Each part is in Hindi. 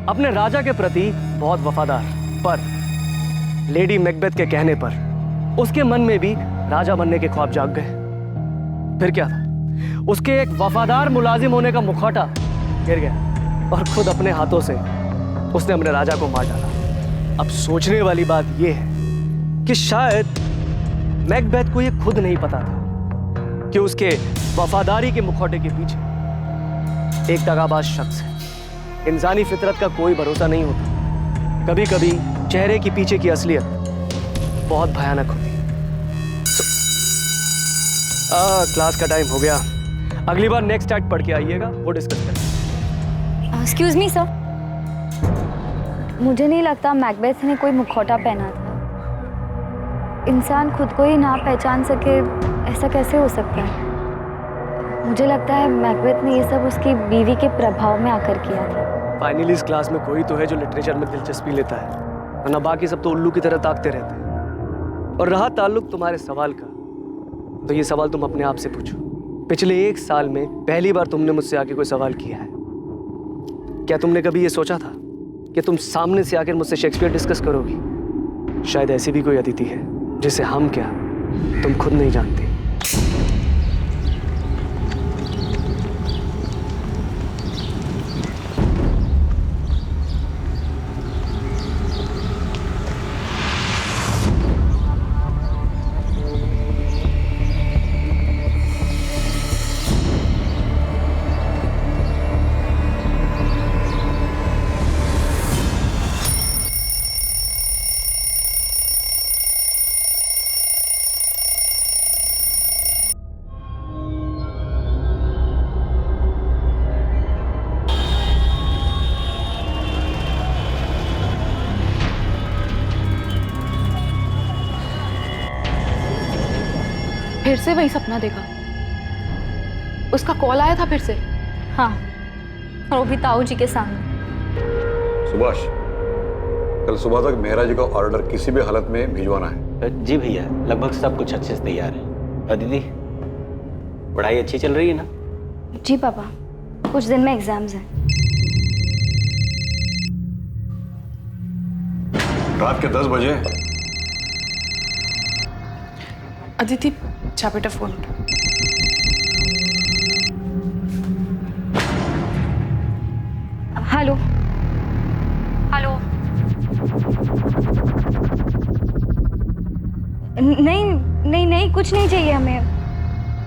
अपने राजा के प्रति बहुत वफादार, पर लेडी मैकबेथ के कहने पर उसके मन में भी राजा बनने के ख्वाब जाग गए। फिर क्या था, उसके एक वफादार मुलाजिम होने का मुखौटा गिर गया और खुद अपने हाथों से उसने अपने राजा को मार डाला। अब सोचने वाली बात यह है कि शायद मैकबेथ को यह खुद नहीं पता था कि उसके वफादारी के मुखौटे के पीछे एक दगाबाज शख्स है। इंसानी फितरत का कोई भरोसा नहीं होता, कभी कभी चेहरे के पीछे की असलियत बहुत भयानक होती है। क्लास का टाइम हो गया, अगली बार नेक्स्ट एक्ट पढ़ के आइएगा, वो डिस्कस करेंगे। एक्सक्यूज मी सर, मुझे नहीं लगता मैकबेथ ने कोई मुखौटा पहना था। इंसान खुद को ही ना पहचान सके, ऐसा कैसे हो सकता है? मुझे लगता है मैकबेथ ने ये सब उसकी बीवी के प्रभाव में आकर किया था। फाइनली इस क्लास में कोई तो है जो लिटरेचर में दिलचस्पी लेता है, वरना बाकी सब तो उल्लू की तरह ताकते रहते हैं। और रहा ताल्लुक तुम्हारे सवाल का, तो ये सवाल तुम अपने आप से पूछो, पिछले 1 साल में पहली बार तुमने मुझसे आके कोई सवाल किया है? क्या तुमने कभी ये सोचा था कि तुम सामने से आकर मुझसे शेक्सपियर डिस्कस करोगी? शायद ऐसी भी कोई अदिति है जिसे हम क्या तुम खुद नहीं जानते। फिर से वही सपना देखा? उसका कॉल आया था फिर से? हाँ, और वो भी ताऊ जी के सामने। सुभाष, कल सुबह तक मेहरा जी का ऑर्डर किसी भी हालत में भिजवाना है। जी भैया, लगभग सब कुछ अच्छे से तैयार है। दीदी, पढ़ाई अच्छी चल रही है ना? जी पापा, कुछ दिन में एग्जाम्स हैं। रात के 10 बजे। अदिति, चा बेटा फोन। Hello hello. नहीं नहीं नहीं, कुछ नहीं चाहिए हमें।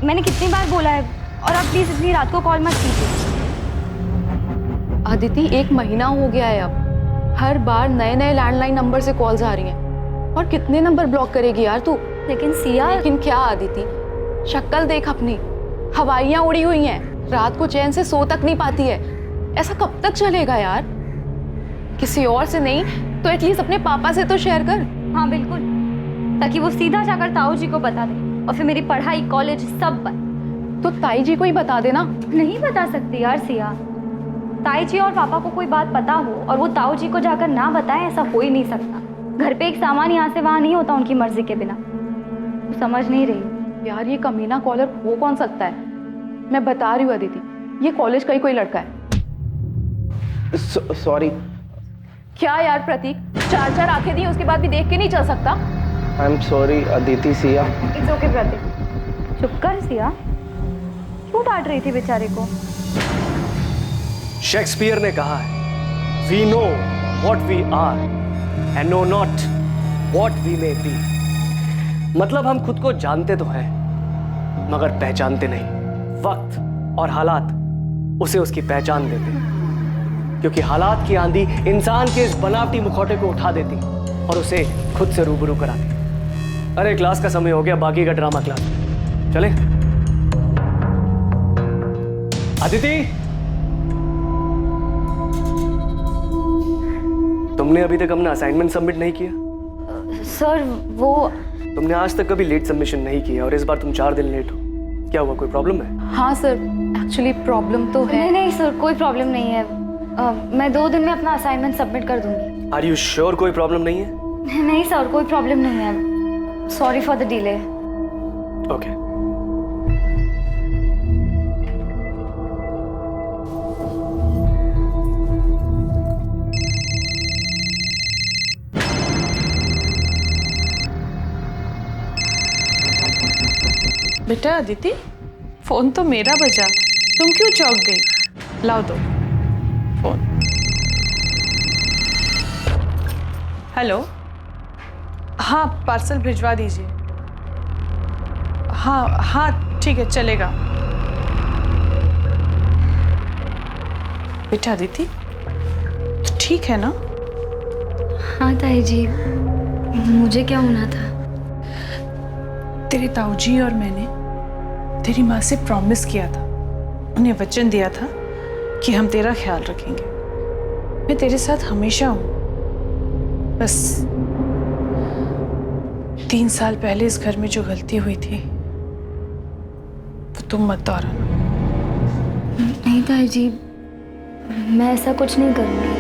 मैंने कितनी बार बोला है, और आप प्लीज इतनी रात को कॉल मत कीजिए। अदिति, 1 महीना हो गया है अब, हर बार नए नए लैंडलाइन नंबर से कॉल्स आ रही हैं। और कितने नंबर ब्लॉक करेगी यार तू? लेकिन सिया। लेकिन क्या अदिति, शक्ल देख अपनी, हवाइयां उड़ी हुई हैं, रात को चैन से सो तक नहीं पाती है। ऐसा कब तक चलेगा यार? किसी और से नहीं तो एटलीस्ट अपने पापा से तो शेयर कर। हाँ बिल्कुल, ताकि वो सीधा जाकर ताऊ जी को बता दे, और फिर मेरी पढ़ाई, कॉलेज सब बंद। तो ताई जी को ही बता देना। नहीं बता सकती यार सिया। ताई जी और पापा को कोई बात पता हो और वो ताऊ जी को जाकर ना बताएं, ऐसा हो ही नहीं सकता। घर पे एक सामान यहाँ से वहाँ नहीं होता उनकी मर्जी के बिना। तो समझ नहीं रही यार, ये कमीना कॉलर हो कौन सकता है? मैं बता रही हूँ अदिति, ये कॉलेज का ही कोई लड़का है। सॉरी। क्या यार प्रतीक, 4 आंखें दी उसके बाद भी देख के नहीं चल सकता? I am sorry Aditi. Siya, it's okay Prateek, चुप कर सिया। क्यों डांट रही थी बेचारे को? शेक्सपियर ने कहा है, we know what we are and know not what we may be. मतलब हम खुद को जानते तो हैं, मगर पहचानते नहीं। वक्त और हालात उसे उसकी पहचान देते हैं, क्योंकि हालात की आंधी इंसान के इस बनावटी मुखौटे को उठा देती और उसे खुद से रूबरू कराती। अरे क्लास का समय हो गया, बाकी का ड्रामा क्लास में। चले अदिति, तुमने अभी तक अपना असाइनमेंट सबमिट नहीं किया? सर वो तुमने आज तक कभी लेट सबमिशन नहीं किया और इस बार तुम 4 दिन लेट हो। क्या हुआ, कोई प्रॉब्लम है? हाँ सर, एक्चुअली प्रॉब्लम तो है। नहीं नहीं सर, कोई प्रॉब्लम नहीं है। मैं 2 दिन में अपना असाइनमेंट सबमिट कर दूंगी। आर यू श्योर कोई प्रॉब्लम नहीं है? नहीं सर, कोई प्रॉब्लम नहीं है। Sorry for the delay. Okay. बेटा अदिति, फोन तो मेरा बजा, तुम क्यों चौंक गई? लाओ दो फोन। हेलो, हाँ पार्सल भिजवा दीजिए। हाँ हाँ ठीक है, चलेगा। बेटा अदिति, तो ठीक है ना? हाँ ताई जी, मुझे क्या होना था? तेरे ताऊजी और मैंने तेरी माँ से प्रॉमिस किया था, उन्हें वचन दिया था कि हम तेरा ख्याल रखेंगे। मैं तेरे साथ हमेशा हूँ। बस 3 साल पहले इस घर में जो गलती हुई थी वो तुम मत दोहराना। नहीं ताई जी, मैं ऐसा कुछ नहीं करूँगी।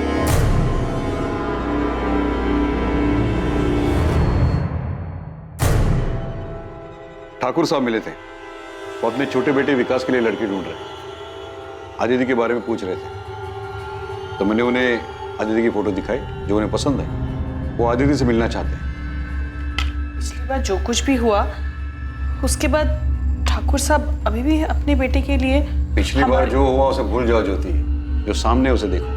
ठाकुर साहब मिले थे, वो अपने छोटे बेटे विकास के लिए लड़की ढूंढ रहे, आदिति के बारे में पूछ रहे थे। तो मैंने उन्हें आदिति की फोटो दिखाई जो उन्हें पसंद है। वो आदिति से मिलना चाहते हैं। पिछली बार जो कुछ भी हुआ उसके बाद ठाकुर साहब अभी भी अपने बेटे के लिए पिछली बार जो हुआ उसे भूल जाओ ज्योति, जो सामने है उसे देखो।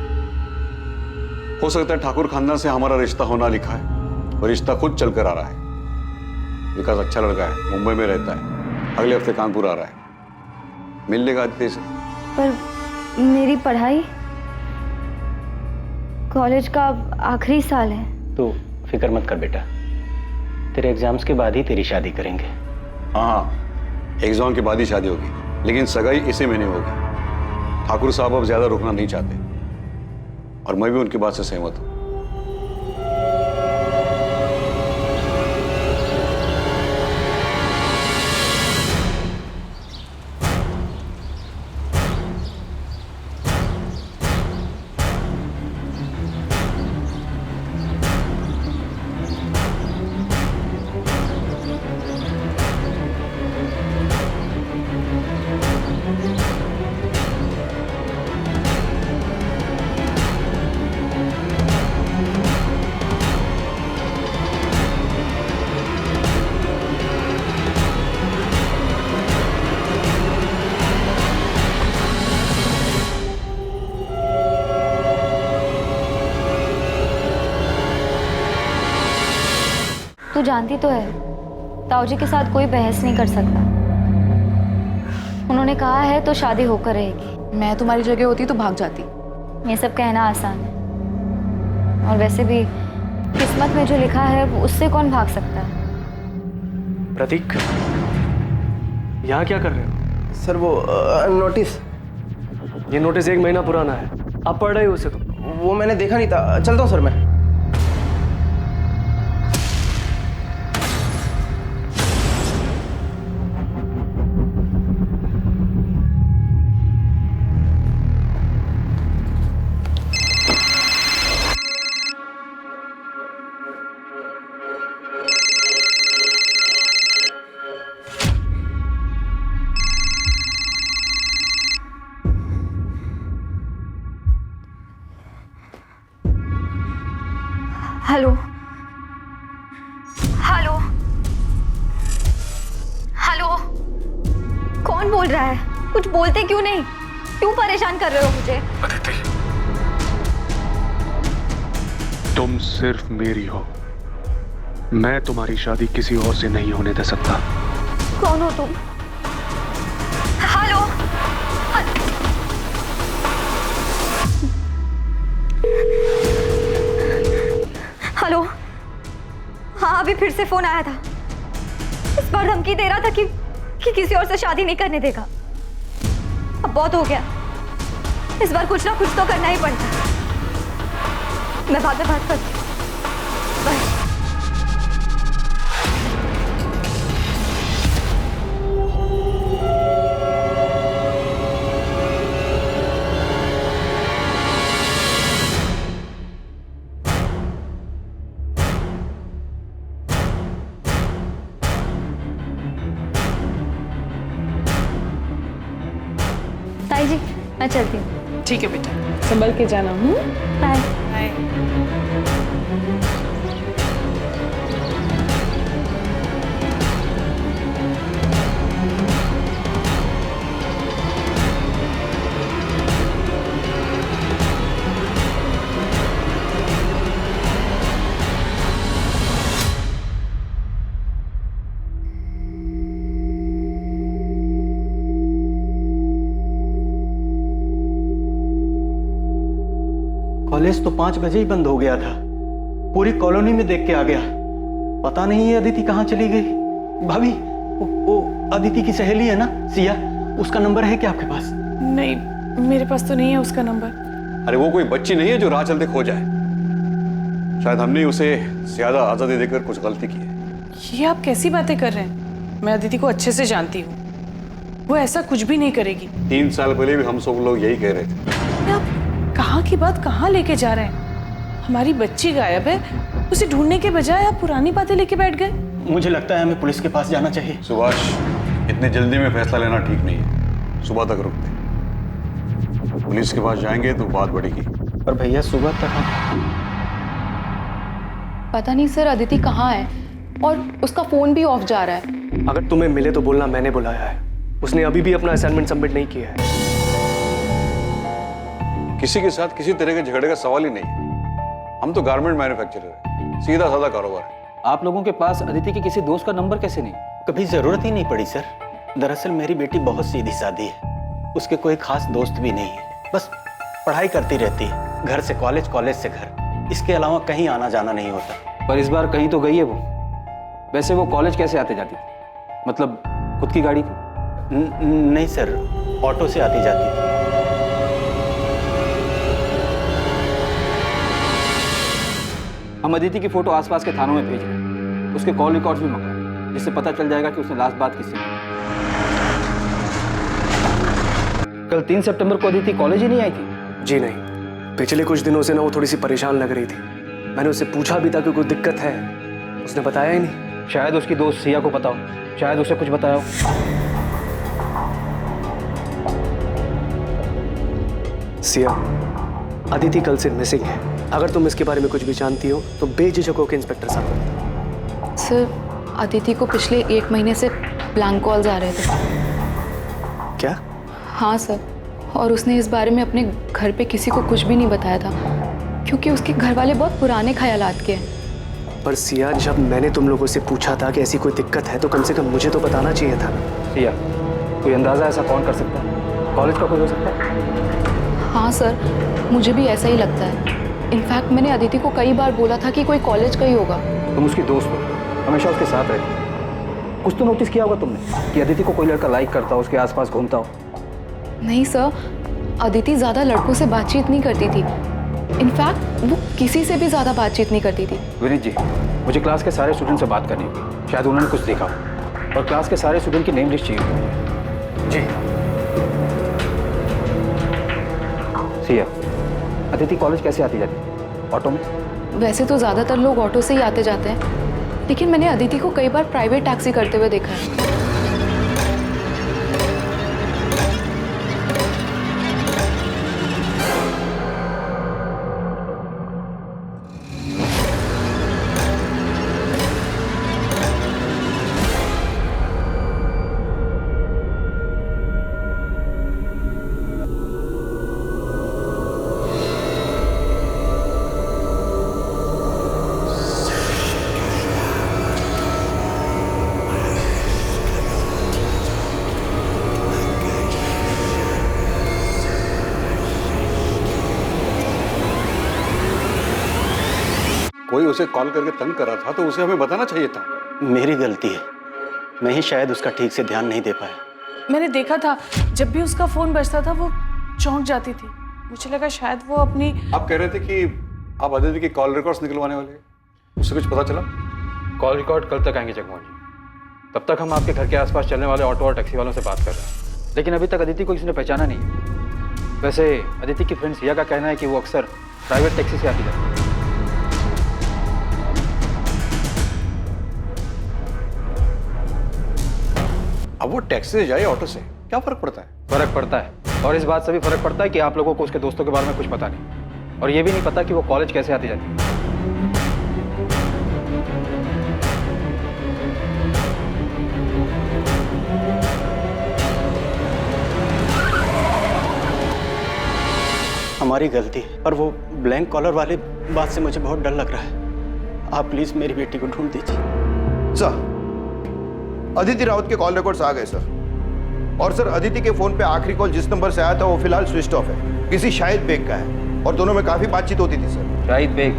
हो सकता है ठाकुर खानदान से हमारा रिश्ता होना लिखा है और रिश्ता खुद चलकर आ रहा है। विकास अच्छा लड़का है, मुंबई में रहता है, अगले हफ्ते कानपुर आ रहा है, मिल लेगा आदित्य से। पर मेरी पढ़ाई, कॉलेज का आखिरी साल है। तो फिक्र मत कर बेटा, तेरे एग्जाम्स के बाद ही तेरी शादी करेंगे। हाँ, एग्जाम के बाद ही शादी होगी, लेकिन सगाई इसी महीने होगी। ठाकुर साहब अब ज्यादा रुकना नहीं चाहते और मैं भी उनकी बात से सहमत हूँ। तू जानती तो है, ताऊजी के साथ कोई बहस नहीं कर सकता। उन्होंने कहा है तो शादी होकर रहेगी। मैं तुम्हारी जगह होती तो भाग जाती। ये सब कहना आसान है, और वैसे भी किस्मत में जो लिखा है उससे कौन भाग सकता है। प्रतीक, यहाँ क्या कर रहे हो? सर वो नोटिस। ये नोटिस 1 महीना पुराना है, अब पढ़ रहे हो उसे? तो वो मैंने देखा नहीं था, चलता हूँ सर मैं। हेलो हेलो हेलो, कौन बोल रहा है? कुछ बोलते क्यों नहीं? क्यों परेशान कर रहे हो मुझे? अदिति, तुम सिर्फ मेरी हो। मैं तुम्हारी शादी किसी और से नहीं होने दे सकता। कौन हो तुम? हेलो हेलो, हाँ अभी फिर से फोन आया था। इस बार धमकी दे रहा था कि किसी और से शादी नहीं करने देगा। अब बहुत हो गया, इस बार कुछ ना कुछ तो करना ही पड़ता है। मैं बाद में बात करती हूँ, बाय। ताई जी, मैं चलती हूँ। ठीक है बेटा, संभल के जाना। बाय। बाय। कॉलेज तो 5 बजे ही बंद हो गया था। पूरी कॉलोनी में देख के आ गया। पता नहीं ये अदिति कहाँ चली गई। भाभी, वो अदिति की सहेली है ना सिया, उसका नंबर है क्या आपके पास? नहीं, मेरे पास तो नहीं है उसका नंबर। अरे वो कोई बच्ची नहीं है जो राह चलते खो जाए। शायद हमने उसे ज्यादा आजादी देकर कुछ गलती की है। ये आप कैसी बातें कर रहे हैं? मैं अदिति को अच्छे से जानती हूँ, वो ऐसा कुछ भी नहीं करेगी। 3 साल पहले भी हम सब लोग यही कह रहे थे। आप कहाँ की बात कहाँ लेके जा रहे हैं? हमारी बच्ची गायब है, उसे ढूंढने के बजाय आप पुरानी बातें लेके बैठ गए। मुझे लगता है हमें पुलिस के पास जाना चाहिए। सुभाष, इतने जल्दी में फैसला लेना ठीक नहीं है। सुबह तक रुकते, पुलिस के पास जाएंगे तो बात बढ़ेगी। पर भैया सुबह तक पता नहीं सर अदिति कहाँ है, और उसका फोन भी ऑफ जा रहा है। अगर तुम्हें मिले तो बोलना मैंने बुलाया है। उसने अभी भी अपना असाइनमेंट सबमिट नहीं किया है। किसी के साथ किसी तरह के झगड़े का सवाल ही नहीं है। हम तो गारमेंट मैन्युफैक्चरर है, सीधा साधा कारोबार है। आप लोगों के पास अदिति के किसी दोस्त का नंबर कैसे नहीं? कभी जरूरत ही नहीं पड़ी सर। दरअसल मेरी बेटी बहुत सीधी सादी है, उसके कोई खास दोस्त भी नहीं है। बस पढ़ाई करती रहती है, घर से कॉलेज, कॉलेज से घर, इसके अलावा कहीं आना जाना नहीं होता। पर इस बार कहीं तो गई है वो। वैसे वो कॉलेज कैसे आते जाती थी? मतलब खुद की गाड़ी थी? नहीं सर, ऑटो से आती जाती थी। हम अदिति की फोटो आसपास के थानों में भेज रहे हैं, उसके कॉल रिकॉर्ड्स भी मंगवाए, जिससे पता चल जाएगा कि उसने लास्ट बात किससे की। कल 3 सितंबर को अदिति कॉलेज ही नहीं आई थी? जी नहीं, पिछले कुछ दिनों से ना वो थोड़ी सी परेशान लग रही थी। मैंने उससे पूछा भी था कि कोई दिक्कत है, उसने बताया ही नहीं। शायद उसकी दोस्त सिया को पता हो, शायद उसे कुछ बताया हो। सिया, अदिति कल से मिसिंग है। अगर तुम इसके बारे में कुछ भी जानती हो तो बेझिझक होकर इंस्पेक्टर साहब को बताओ। सर अदिति को पिछले 1 महीने से ब्लैंक कॉल्स आ रहे थे। क्या? हाँ सर, और उसने इस बारे में अपने घर पे किसी को कुछ भी नहीं बताया था, क्योंकि उसके घर वाले बहुत पुराने ख्यालात के हैं। पर सिया, जब मैंने तुम लोगों से पूछा था कि ऐसी कोई दिक्कत है तो कम से कम मुझे तो बताना चाहिए था। सिया, कोई अंदाजा ऐसा कौन कर सकता है? कॉलेज का कोई हो सकता है? हाँ सर, मुझे भी ऐसा ही लगता है। इनफैक्ट मैंने अदिति को कई बार बोला था कि कोई कॉलेज का ही होगा। तुम उसकी दोस्त हो, हमेशा उसके साथ रहती। कुछ तो नोटिस किया होगा तुमने कि अदिति को कोई लड़का लाइक करता हो, उसके आसपास घूमता हो। नहीं सर, अदिति ज़्यादा लड़कों से बातचीत नहीं करती थी। इनफैक्ट वो किसी से भी ज़्यादा बातचीत नहीं करती थी। विनीत जी, मुझे क्लास के सारे स्टूडेंट से बात करनी होगी, शायद उन्होंने कुछ देखा हो, और क्लास के सारे स्टूडेंट की नेम लिस्ट चाहिए। जी। सिया, अदिति कॉलेज कैसे आती जाती? ऑटो में? वैसे तो ज़्यादातर लोग ऑटो से ही आते जाते हैं, लेकिन मैंने अदिति को कई बार प्राइवेट टैक्सी करते हुए देखा है। कोई उसे कॉल करके तंग कर रहा था तो उसे हमें बताना चाहिए था। मेरी गलती है, मैं ही शायद उसका ठीक से ध्यान नहीं दे पाया। मैंने देखा था, जब भी उसका फोन बजता था वो चौंक जाती थी। मुझे लगा शायद वो अपनी... आप कह रहे थे कि आप अदिति की कॉल रिकॉर्ड्स निकलवाने वाले हैं, उससे कुछ पता चला? कॉल रिकॉर्ड कल तक आएंगे जगमोहन जी। तब तक हम आपके घर के आसपास चलने वाले ऑटो और टैक्सी वालों से बात कर रहे हैं, लेकिन अभी तक अदिति को किसी ने पहचाना नहीं है। वैसे अदिति की फ्रेंड सिया का कहना है कि वो अक्सर प्राइवेट टैक्सी से आती जाती है। अब वो टैक्सी से जाए ऑटो से, क्या फर्क पड़ता है? फर्क पड़ता है, और इस बात से भी फर्क पड़ता है कि आप लोगों को उसके दोस्तों के बारे में कुछ पता नहीं, और ये भी नहीं पता कि वो कॉलेज कैसे आती जाती है। हमारी गलती है, पर वो ब्लैंक कॉलर वाली बात से मुझे बहुत डर लग रहा है। आप प्लीज मेरी बेटी को ढूंढ दीजिए। सर, अदिति राउत के कॉल रिकॉर्ड्स आ गए सर। और सर, अदिति के फोन पे आखिरी कॉल जिस नंबर से आया था वो फिलहाल स्विच ऑफ है, किसी शाहिद बेग का है। और दोनों में काफी बातचीत होती थी सर। शाहिद बेग,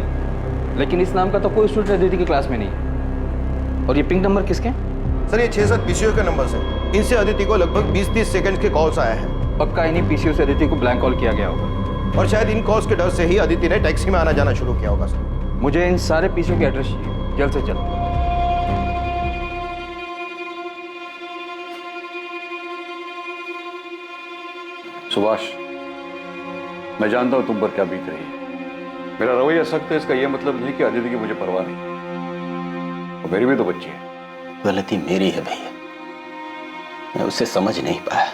लेकिन इस नाम का तो कोई स्टूडेंट अदिति की क्लास में नहीं है। और ये पिंक नंबर किसके हैं? सर ये 6-7 पीसीओ के नंबर है। इनसे अदिति को लगभग 20-30 सेकंड के कॉल्स आए हैं। पक्का इन्हीं पीसीओ से अदिति को ब्लैंक कॉल किया गया होगा। और शायद इन कॉल्स के डर से ही अदिति ने टैक्सी में आना जाना शुरू किया होगा सर। मुझे इन सारे पीसीओ के एड्रेस चाहिए, जल्द से जल्द। सुभाष, मैं जानता हूं तुम पर क्या बीत रही है। मेरा रवैया सख्त है, इसका यह मतलब नहीं कि अदिति की मुझे परवाह नहीं। और मेरी भी तो बच्ची है। गलती मेरी है भैया, मैं उसे समझ नहीं पाया।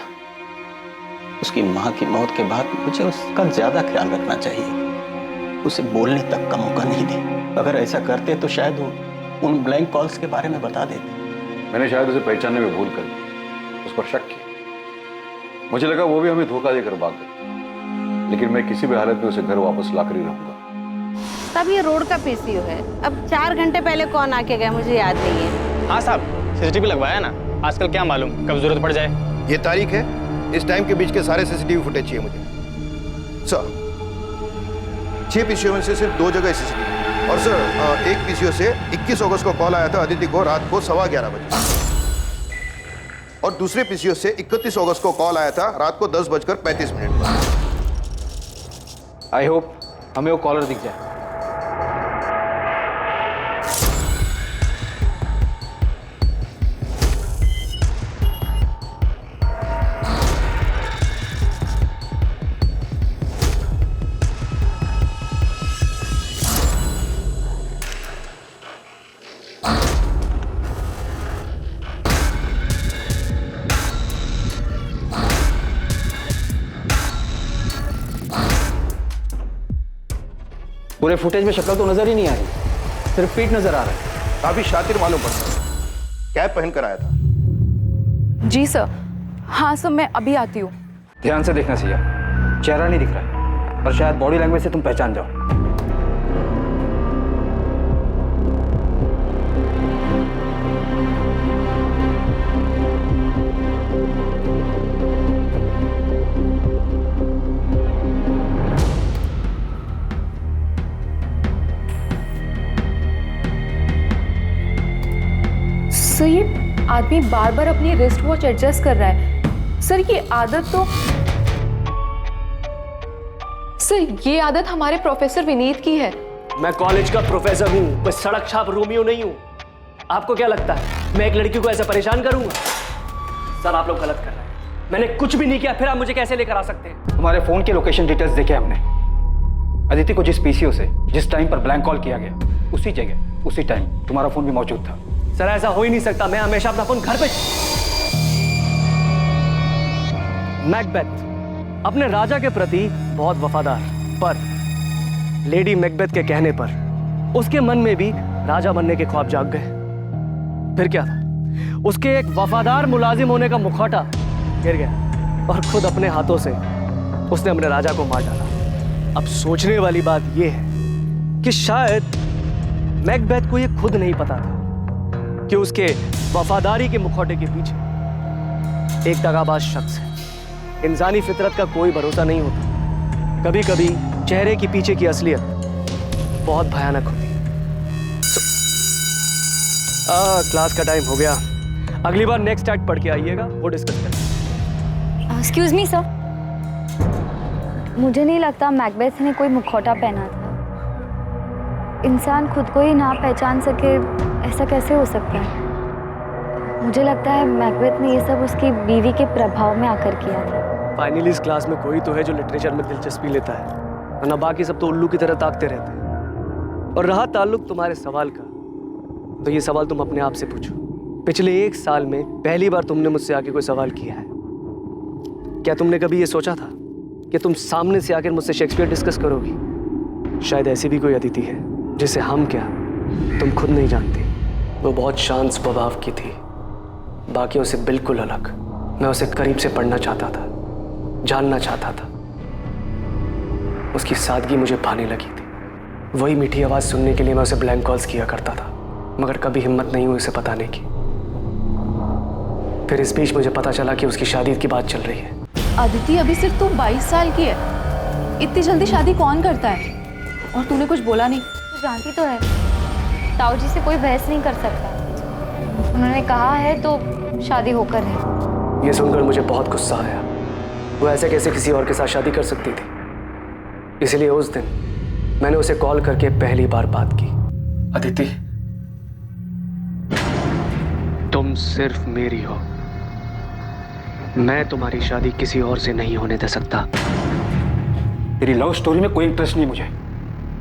उसकी मां की मौत के बाद मुझे उसका ज्यादा ख्याल रखना चाहिए। उसे बोलने तक का मौका नहीं दे। अगर ऐसा करते तो शायद वो उन ब्लैंक कॉल्स के बारे में बता देते। मैंने शायद उसे पहचानने में भूल कर दी, उस पर शक किया। मुझे लगा वो भी हमें धोखा देकर भाग गई, लेकिन मैं किसी भी हालत में उसे घर वापस लाकर ही रहूंगा। तब ये रोड का पीसीओ है। अब 4 घंटे पहले कौन आके गया मुझे याद नहीं है। हाँ साहब, सीसीटीवी लगवाया ना। आजकल क्या मालूम कब जरूरत पड़ जाए। ये तारीख है, इस टाइम के बीच के सारे सीसीटीवी फुटेज चाहिए मुझे सर। 6 पीसीओ में से सिर्फ 2 जगह सीसीटीवी। और सर एक पीसीओ से 21 अगस्त को कॉल आया था अदिति को रात को 11:15 बजे। और दूसरे पीसीओ से 31 अगस्त को कॉल आया था रात को 10:35 पर। आई होप हमें वो कॉलर दिख जाए। पूरे फुटेज में शक्ल तो नजर ही नहीं आ रही, सिर्फ पीठ नजर आ रहा है। काफी शातिर मालूम पड़ता है। कैप पहन कर आया था। जी सर। हाँ सर, मैं अभी आती हूँ। ध्यान से देखना चाहिए, चेहरा नहीं दिख रहा है, पर शायद बॉडी लैंग्वेज से तुम पहचान जाओ। सर ये आदमी बार बार अपनी रिस्ट वॉच एडजस्ट कर रहा है। सर ये आदत तो ये आदत हमारे प्रोफेसर विनीत की है। मैं कॉलेज का प्रोफेसर हूँ, कोई सड़क छाप रोमियो नहीं हूँ। आपको क्या लगता है मैं एक लड़की को ऐसे परेशान करूंगा? सर आप लोग गलत कर रहे हैं। मैंने कुछ भी नहीं किया, फिर आप मुझे कैसे लेकर आ सकते हैं? तुम्हारे फोन के लोकेशन डिटेल्स देखे हमने। अदिति को जिस पीसीओ से जिस टाइम पर ब्लैंक कॉल किया गया, उसी जगह उसी टाइम तुम्हारा फोन भी मौजूद था। सर ऐसा हो ही नहीं सकता। मैं हमेशा अपना फोन घर पे। मैकबेथ अपने राजा के प्रति बहुत वफादार, पर लेडी मैकबेथ के कहने पर उसके मन में भी राजा बनने के ख्वाब जाग गए। फिर क्या था, उसके एक वफादार मुलाजिम होने का मुखौटा गिर गया और खुद अपने हाथों से उसने अपने राजा को मार डाला। अब सोचने वाली बात यह है कि शायद मैकबेथ को यह खुद नहीं पता था कि उसके वफादारी के मुखौटे के पीछे एक दगाबाज शख्स है। इंसानी फितरत का कोई भरोसा नहीं होता। कभी कभी चेहरे के पीछे की असलियत बहुत भयानक होती है। क्लास का टाइम हो गया। अगली बार नेक्स्ट एक्ट पढ़ के आइएगा, वो डिस्कस करेंगे। एक्सक्यूज मी सर, मुझे नहीं लगता मैकबेथ ने कोई मुखौटा पहना था। इंसान खुद को ही ना पहचान सके, ऐसा कैसे हो सकता है? मुझे लगता है मैकबेथ ने ये सब उसकी बीवी के प्रभाव में आकर किया था। फाइनली इस क्लास में कोई तो है जो लिटरेचर में दिलचस्पी लेता है, वरना बाकी सब तो उल्लू की तरह ताकते रहते हैं। और रहा ताल्लुक तुम्हारे सवाल का, तो ये सवाल तुम अपने आप से पूछो। पिछले 1 साल में पहली बार तुमने मुझसे आके कोई सवाल किया है? क्या तुमने कभी ये सोचा था कि तुम सामने से आकर मुझसे शेक्सपियर डिस्कस करोगी? शायद ऐसी भी कोई अदिति है जिसे हम क्या तुम खुद नहीं जानती। वो बहुत शांत स्वभाव की थी, बाकियों से बिल्कुल अलग। मैं उसे करीब से पढ़ना चाहता था, जानना चाहता था। उसकी सादगी मुझे भाने लगी थी। वही मीठी आवाज सुनने के लिए मैं उसे ब्लैंक कॉल्स किया करता था, मगर कभी हिम्मत नहीं हुई उसे बताने की। फिर इस बीच मुझे पता चला कि उसकी शादी की बात चल रही है। अदिति अभी सिर्फ तो 22 साल की है। इतनी जल्दी शादी कौन करता है? और तूने कुछ बोला नहीं? तू जानती तो है, ताऊ जी से कोई बहस नहीं कर सकता। उन्होंने कहा है तो शादी होकर है। ये सुनकर मुझे बहुत गुस्सा आया। वो ऐसे कैसे किसी और के साथ शादी कर सकती थी? इसलिए उस दिन मैंने उसे कॉल करके पहली बार बात की। अदिति, तुम सिर्फ मेरी हो। मैं तुम्हारी शादी किसी और से नहीं होने दे सकता। तेरी लव स्टोरी में कोई इंटरेस्ट नहीं मुझे।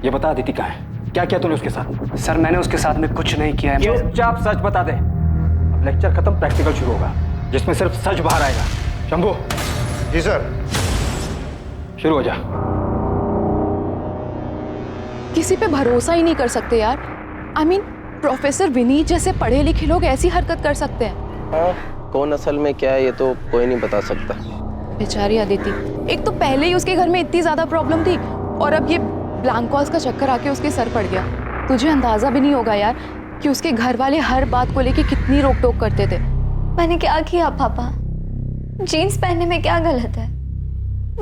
ये बता अदिति कहाँ है? क्या किया तूने उसके साथ? सर मैंने उसके साथ में कुछ नहीं किया है। चुपचाप सच बता दे। अब लेक्चर खत्म, प्रैक्टिकल शुरू होगा जिसमें सिर्फ सच बाहर आएगा। शंभू। जी सर। शुरू हो जा। किसी पे भरोसा ही नहीं कर सकते यार। I mean, प्रोफेसर विनीत जैसे पढ़े लिखे लोग ऐसी हरकत कर सकते हैं? हाँ, कौन असल में क्या है ये तो कोई नहीं बता सकता। बेचारी अदिति, एक तो पहले ही उसके घर में इतनी ज्यादा प्रॉब्लम थी और अब ये ब्लैंकोस का चक्कर आके उसके सर पड़ गया। तुझे अंदाजा भी नहीं होगा यार कि उसके घर वाले हर बात को लेके कितनी रोक टोक करते थे। मैंने क्या किया पापा? जीन्स पहनने में क्या गलत है?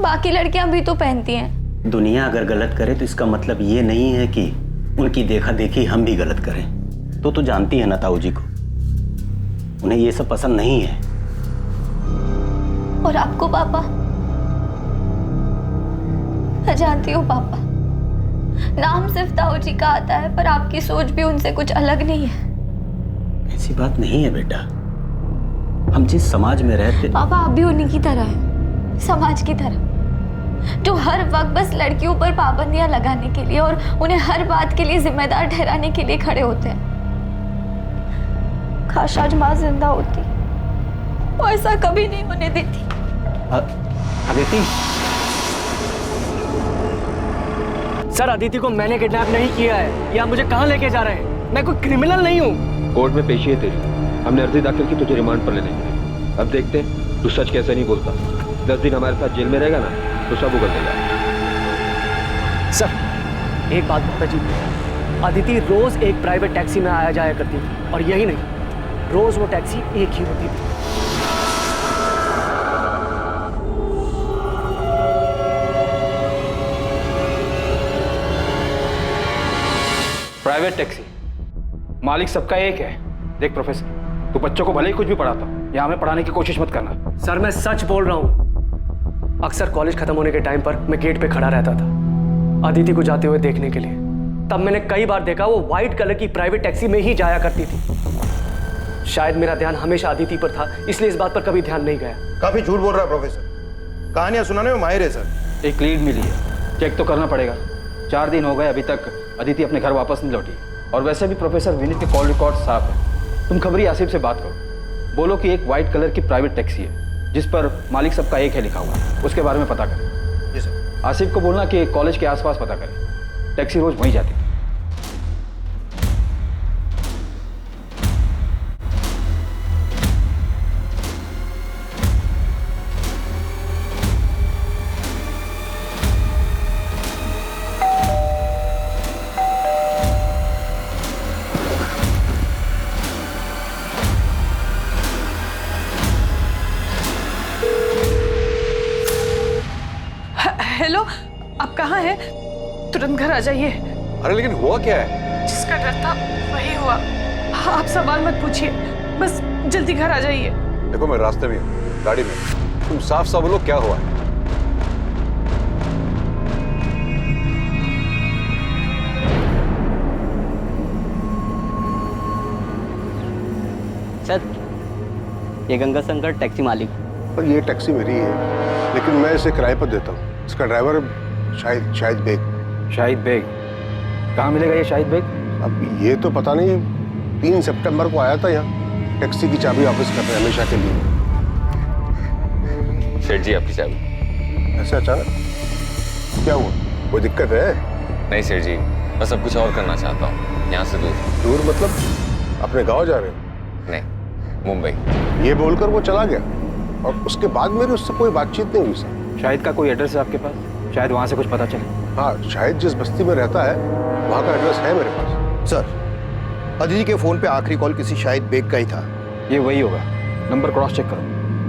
बाकी लड़कियां भी तो पहनती हैं। दुनिया अगर गलत करे तो इसका मतलब ये नहीं है कि उनकी देखा देखी हम भी गलत करें। तो जानती है ना ताऊ जी को, उन्हें ये सब पसंद नहीं है। और आपको पापा? मैं जानती हूँ पापा, नाम सिर्फ ताऊ जी का आता है पर आपकी सोच भी उनसे कुछ अलग नहीं है। ऐसी बात नहीं है बेटा। हम जिस समाज में रहते। पापा आप भी उन्हीं की तरह हैं, समाज की तरह, जो हर वक्त बस लड़कियों पर पाबंदियां लगाने के लिए और उन्हें हर बात के लिए जिम्मेदार ठहराने के लिए खड़े होते हैं। काश आज माँ जिंदा होती, वो ऐसा कभी नहीं होने देती। अदिति। सर अदिति को मैंने किडनैप नहीं किया है। ये आप मुझे कहाँ लेके जा रहे हैं? मैं कोई क्रिमिनल नहीं हूँ। कोर्ट में पेशी है तेरी। हमने अर्जी दाखिल की तुझे रिमांड पर लेने के लिए। अब देखते हैं तू सच कैसे नहीं बोलता। 10 दिन हमारे साथ जेल में रहेगा ना तो सब उगल देगा। सर एक बात बहुत अजीब है। अदिति रोज एक प्राइवेट टैक्सी में आया जाया करती थी और यही नहीं, रोज वो टैक्सी एक ही होती थी। प्राइवेट टैक्सी, मालिक सबका एक है। देख प्रोफेसर, तू बच्चों को भले ही कुछ भी पढ़ाता हो, यहाँ हमें पढ़ाने की कोशिश मत करना। सर मैं सच बोल रहा हूँ। अक्सर कॉलेज खत्म होने के टाइम पर मैं गेट पे खड़ा रहता था अदिति को जाते हुए देखने के लिए। तब मैंने कई बार देखा वो व्हाइट कलर की प्राइवेट टैक्सी में ही जाया करती थी। शायद मेरा ध्यान हमेशा अदिति पर था, इसलिए इस बात पर कभी ध्यान नहीं गया। काफी झूठ बोल रहा है प्रोफेसर। कहानियां सुनाने में माहिर है सर। एक लीड मिली है, चेक तो करना पड़ेगा। 4 दिन हो गए अभी तक अदिति अपने घर वापस नहीं लौटी। और वैसे भी प्रोफेसर विनीत के कॉल रिकॉर्ड साफ है। तुम खबरी आसिफ से बात करो, बोलो कि एक व्हाइट कलर की प्राइवेट टैक्सी है जिस पर मालिक सबका एक है लिखा हुआ है, उसके बारे में पता करें। जी सर। आसिफ को बोलना कि कॉलेज के आसपास पता करें, टैक्सी रोज वहीं जाती है। हेलो, आप कहाँ हैं? तुरंत घर आ जाइए। अरे लेकिन हुआ क्या है? जिसका डर था वही हुआ। आप सवाल मत पूछिए, बस जल्दी घर आ जाइए। देखो मैं रास्ते में हूँ, गाड़ी में। तुम साफ साफ बोलो क्या हुआ है? सर ये गंगा शंकर टैक्सी मालिक। पर ये टैक्सी मेरी है, लेकिन मैं इसे किराए पर देता हूँ। इसका ड्राइवर शाहिद बेग। शाहिद बेग? कहाँ मिलेगा ये शाहिद बेग? अब ये तो पता नहीं। 3 सितंबर को आया था यहाँ, टैक्सी की चाबी वापस कर रहे हैं हमेशा के लिए। सेठ जी आपकी चाबी। ऐसे अचानक क्या हुआ? कोई दिक्कत है? नहीं सेठ जी, मैं सब कुछ और करना चाहता हूँ, यहाँ से दूर। दूर मतलब अपने गांव जा रहे हो? नहीं, मुंबई। ये बोलकर वो चला गया और उसके बाद मेरी उससे कोई बातचीत नहीं हुई सर। शाहिद का कोई एड्रेस है आपके पास? शायद वहाँ से कुछ पता चले। हाँ, शायद जिस बस्ती में रहता है वहाँ का एड्रेस है मेरे पास। सर, अदिति के फोन पे आखिरी कॉल किसी शाहिद बेग का ही था। ये वही होगा। नंबर क्रॉस चेक करो।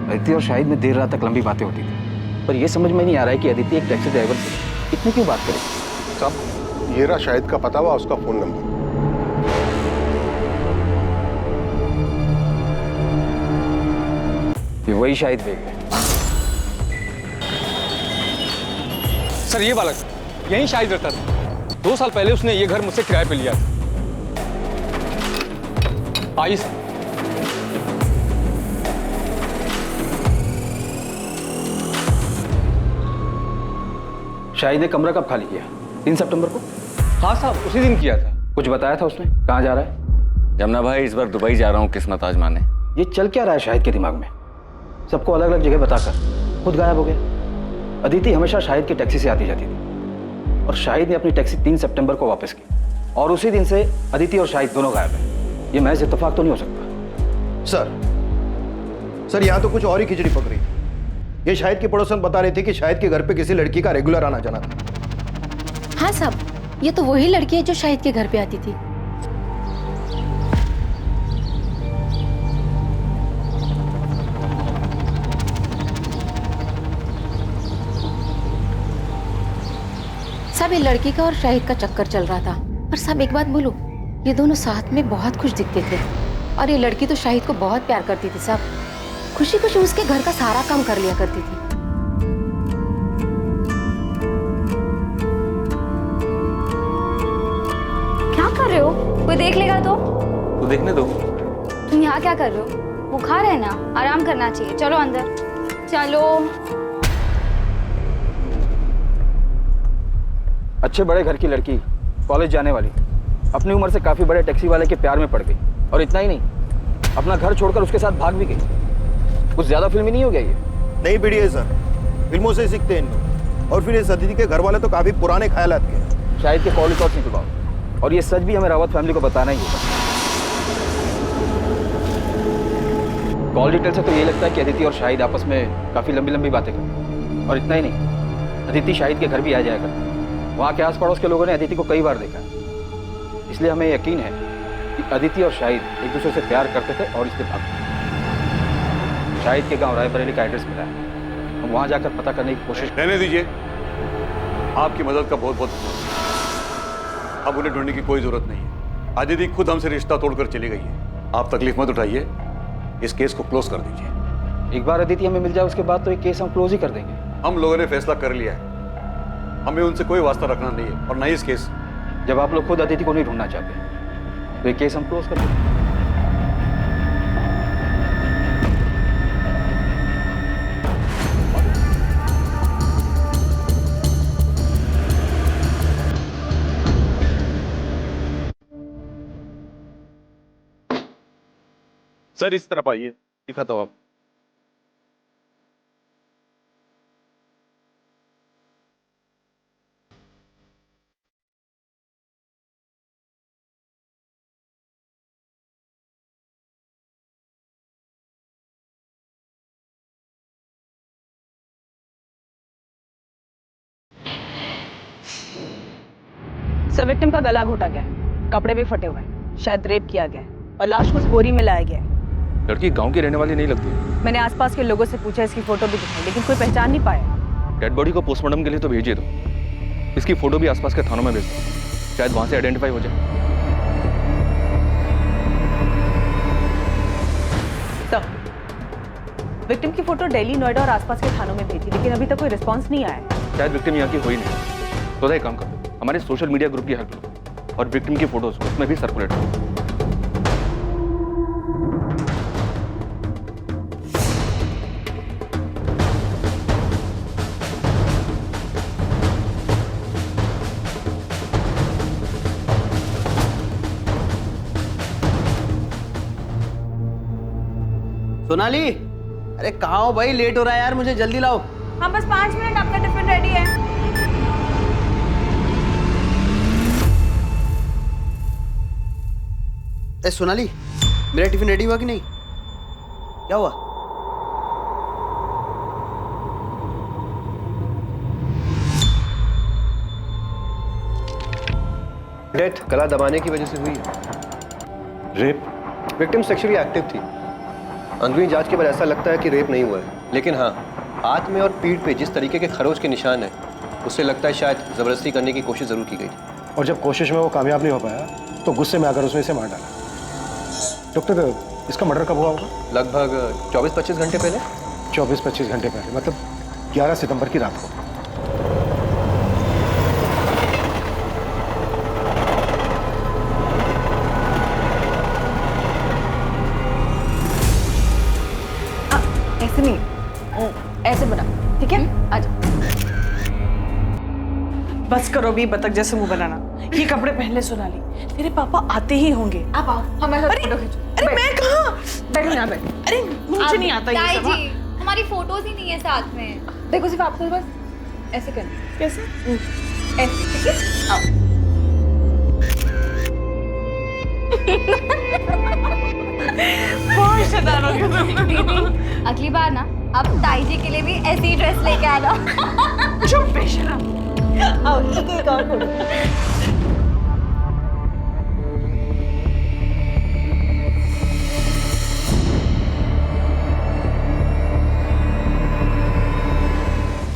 अदिति और शाहिद में देर रात तक लंबी बातें होती थी, पर यह समझ में नहीं आ रहा है कि अदिति एक टैक्सी ड्राइवर से इतनी क्यों बात करें? साहब ये रहा शाहिद का पता हुआ उसका फोन नंबर। ये वही शाहिद बेग है। सर ये बालक यहीं शाहिद रहता था। 2 साल पहले उसने ये घर मुझसे किराए पे लिया था। आइए सर। शाहिद ने कमरा कब खाली किया? 3 सितंबर को। हाँ साहब उसी दिन किया था। कुछ बताया था उसने? कहाँ जा रहा है? जमुना भाई इस बार दुबई जा रहा हूँ किस्मत आजमाने। ये चल क्या रहा है शाहिद के दिमाग में? सबको अलग अलग जगह बताकर खुद गायब हो गया। अदिति हमेशा शाहिद की टैक्सी से आती जाती थी और शाहिद ने अपनी टैक्सी 3 सितंबर को वापस की और उसी दिन से अदिति और शाहिद दोनों गायब हैं। ये महज इत्तेफाक तो नहीं हो सकता। सर यहाँ तो कुछ और ही खिचड़ी पक रही है। ये शाहिद की पड़ोसन बता रही थी कि शाहिद के घर पे किसी लड़की का रेगुलर आना जाना था। हाँ साहब, ये तो वही लड़की है जो शाहिद के घर पे आती थी। साहब ये लड़की का और शाहिद का चक्कर चल रहा था। पर साहब एक बात बोलूं, ये दोनों साथ में बहुत खुश दिखते थे और ये लड़की तो शाहिद को बहुत प्यार करती थी साहब। खुशी खुशी उसके घर का सारा काम कर लिया करती थी। क्या कर रहे हो? कोई देख लेगा तो? तो देखने दो। तुम यहाँ क्या कर रहे हो? बुखार है ना, आराम करना चाहिए। चलो अंदर चलो। अच्छे बड़े घर की लड़की, कॉलेज जाने वाली, अपनी उम्र से काफी बड़े टैक्सी वाले के प्यार में पड़ गई और इतना ही नहीं, अपना घर छोड़कर उसके साथ भाग भी गई। कुछ ज्यादा फिल्मी नहीं हो गया ये? नहीं पीढ़ी है सर, फिल्मों से सीखते हैं इनको। और फिर इस अदिति के घर वाले तो काफी पुराने ख्यालात के। शाहिद के कॉल रिकॉर्ड निकलवाओ और ये सच भी हमें रावत फैमिली को बताना ही होगा। कॉल डिटेल से तो ये लगता है कि अदिति और शाहिद आपस में काफी लंबी लंबी बातें करते। और इतना ही नहीं, अदिति शाहिद के घर भी आ जाएगा। वहाँ के आस पड़ोस के लोगों ने अदिति को कई बार देखा, इसलिए हमें यकीन है कि अदिति और शाहिद एक दूसरे से प्यार करते थे और इसलिए भाग गए। शाहिद के गांव रायबरेली का एड्रेस मिला है, हम वहाँ जाकर पता करने की कोशिश। रहने दीजिए, आपकी मदद का बहुत बहुत धन्यवाद। अब उन्हें ढूंढने की कोई जरूरत नहीं है। अदिति खुद हमसे रिश्ता तोड़कर चली गई है। आप तकलीफ मत उठाइए, इस केस को क्लोज कर दीजिए। एक बार अदिति हमें मिल जाए उसके बाद तो ये केस हम क्लोज ही कर देंगे। हम लोगों ने फैसला कर लिया है, हमें उनसे कोई वास्ता रखना नहीं है और ना ही इस केस। जब आप लोग खुद अदिति को नहीं ढूंढना चाहते तो ये केस हम क्लोज कर देंगे। सर इस तरफ आइए, दिखाता हूं आप। सर विक्टिम का गला घोटा गया है, कपड़े भी फटे हुए हैं, शायद रेप किया गया है और लाश को उस बोरी में लाया गया है। लड़की गांव की रहने वाली नहीं लगती। मैंने आसपास के लोगों से पूछा, इसकी फोटो भी दिखाई, लेकिन कोई पहचान नहीं पाया। डेड बॉडी को पोस्टमार्टम के लिए तो भेजिए दो। इसकी फोटो भी आसपास के थानों में भेज दो, शायद वहां से आइडेंटिफाई हो जाए। सर विक्टिम की फोटो दिल्ली, नोएडा और आसपास के थानों में भेजी, लेकिन अभी तक कोई रिस्पॉन्स नहीं आया। शायद विक्टिम यहाँ की हो ही नहीं। तो एक काम करो, हमारे सोशल मीडिया ग्रुप की हेल्प लो और विक्टिम की फोटोज उसमें भी सर्कुलेट करो। सोनाली, अरे कहाँ हो भाई? लेट हो रहा है यार, मुझे जल्दी लाओ। हाँ बस 5 मिनट, आपका टिफिन रेडी है। ए सोनाली, मेरा टिफिन रेडी हुआ कि नहीं? क्या हुआ? डेथ गला दबाने की वजह से हुई है। रेप? विक्टिम सेक्सुअली एक्टिव थी। अंदरूनी जांच के बाद ऐसा लगता है कि रेप नहीं हुआ है, लेकिन हाँ, हाथ में और पीठ पे जिस तरीके के खरोच के निशान हैं, उससे लगता है शायद ज़बरदस्ती करने की कोशिश ज़रूर की गई थी। और जब कोशिश में वो कामयाब नहीं हो पाया तो गुस्से में आकर उसने इसे मार डाला। डॉक्टर, इसका मर्डर कब हुआ होगा? लगभग 24-25 घंटे पहले। 24-25 घंटे पहले, मतलब 11 सितंबर की रात को। ऐसे नहीं, ऐसे बना, ठीक है? आजा। बस करो भी बतख जैसे मुंह बनाना। ये कपड़े पहले सुना ली, तेरे पापा आते ही होंगे। आप आओ, हमारे साथ फोटो खींचो। अरे मैं कहाँ? बैठो यहाँ पे। अरे मुझे नहीं आता ये सब। जी, हमारी फोटोज ही नहीं है साथ में। देखो सिर्फ आपको बस ऐसे करना। कैसे? ऐसे, ठीक है? आओ। बहुत शैतान हो गया तुम। अगली बार ना अब ताई जी के लिए भी ऐसी ड्रेस लेके आना। चुप बेशरम। आओ, एक और फोटो।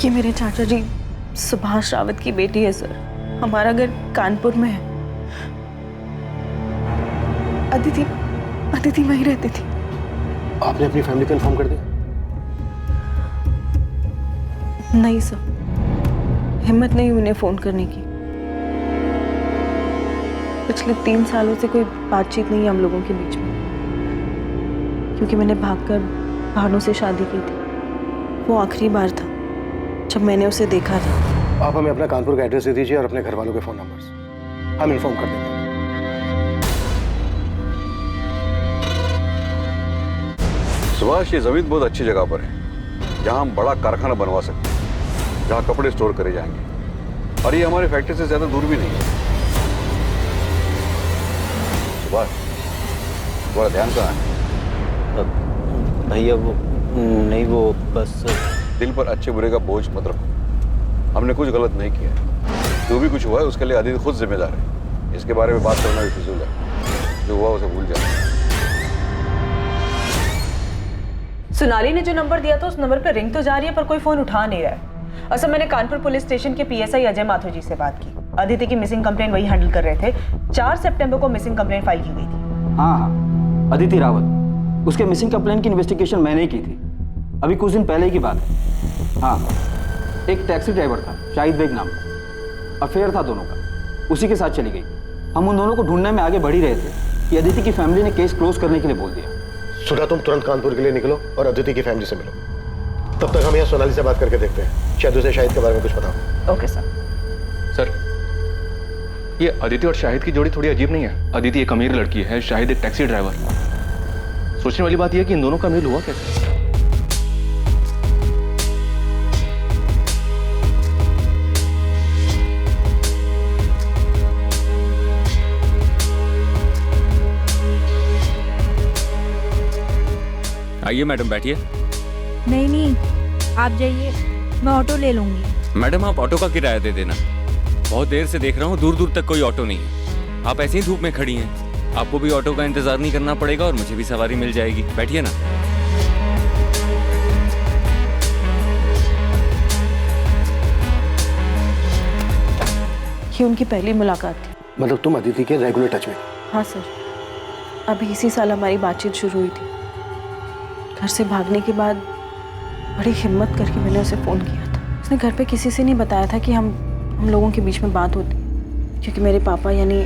ये मेरे चाचा जी सुभाष रावत की बेटी है सर। हमारा घर कानपुर में है। अदिति वहीं रहती थी। आपने अपनी फैमिली को इन्फॉर्म कर दिया? नहीं सर, हिम्मत नहीं उन्हें फोन करने की। पिछले 3 सालों से कोई बातचीत नहीं है हम लोगों के बीच में, क्योंकि मैंने भागकर भानु से शादी की थी। वो आखिरी बार था जब मैंने उसे देखा था। आप हमें अपना कानपुर का एड्रेस दे दीजिए और अपने घर वालों के फोन नंबर्स, हम इन्फॉर्म कर देंगे। सुभाष, ये जमीन बहुत अच्छी जगह पर है जहां हम बड़ा कारखाना बनवा सकते हैं, जहां कपड़े स्टोर करे जाएंगे, और ये हमारी फैक्ट्री से ज्यादा दूर भी नहीं है। सुभाष, थोड़ा ध्यान कहाँ है? भैया वो नहीं, वो बस दिल पर अच्छे बुरे का बोझ मत रखो। हमने कुछ गलत नहीं किया है। जो भी कुछ हुआ है उसके लिए आदित्य खुद जिम्मेदार है। इसके बारे में बात करना भी फिजूल है। जो हुआ उसे भूल जाए। सोनाली ने जो नंबर दिया था उस नंबर पे रिंग तो जा रही है पर कोई फोन उठा नहीं रहा है। असल मैंने कानपुर पुलिस स्टेशन के पीएसआई अजय माथुर जी से बात की। अदिति की मिसिंग कंप्लेंट वही हैंडल कर रहे थे। 4 सितंबर को मिसिंग कंप्लेंट फाइल की गई थी। हाँ, अदिति रावत, उसके मिसिंग कंप्लेंट की इन्वेस्टिगेशन मैंने ही की थी, अभी कुछ दिन पहले ही की बात है। हाँ, एक टैक्सी ड्राइवर था शाहिद बेग नाम का, अफेयर था दोनों का, उसी के साथ चली गई। हम उन दोनों को ढूंढने में आगे बढ़ ही रहे थे कि अदिति की फैमिली ने केस क्लोज करने के लिए बोल दिया। सुधा, तुम तुरंत कानपुर के लिए निकलो और अदिति की फैमिली से मिलो। तब तक हम यहाँ सोनाली से बात करके देखते हैं, शायद उसे शाहिद के बारे में कुछ पता हो। Okay sir. सर, ये अदिति और शाहिद की जोड़ी थोड़ी अजीब नहीं है? अदिति एक अमीर लड़की है, शाहिद एक टैक्सी ड्राइवर। सोचने वाली बात यह है कि इन दोनों का मेल हुआ कैसे? आइए मैडम, बैठिए। नहीं, आप जाइए, मैं ऑटो ले लूंगी। मैडम, आप ऑटो का किराया दे देना। बहुत देर से देख रहा हूँ, दूर दूर तक कोई ऑटो नहीं है। आप ऐसे ही धूप में खड़ी हैं। आपको भी ऑटो का इंतजार नहीं करना पड़ेगा और मुझे भी सवारी मिल जाएगी। बैठिए ना। ये उनकी पहली मुलाकात थी। मतलब तुम अदिति के रेगुलर टच में? हाँ सर, अभी इसी साल हमारी बातचीत शुरू हुई थी। घर से भागने के बाद बड़ी हिम्मत करके मैंने उसे फ़ोन किया था। उसने घर पे किसी से नहीं बताया था कि हम लोगों के बीच में बात होती, क्योंकि मेरे पापा यानी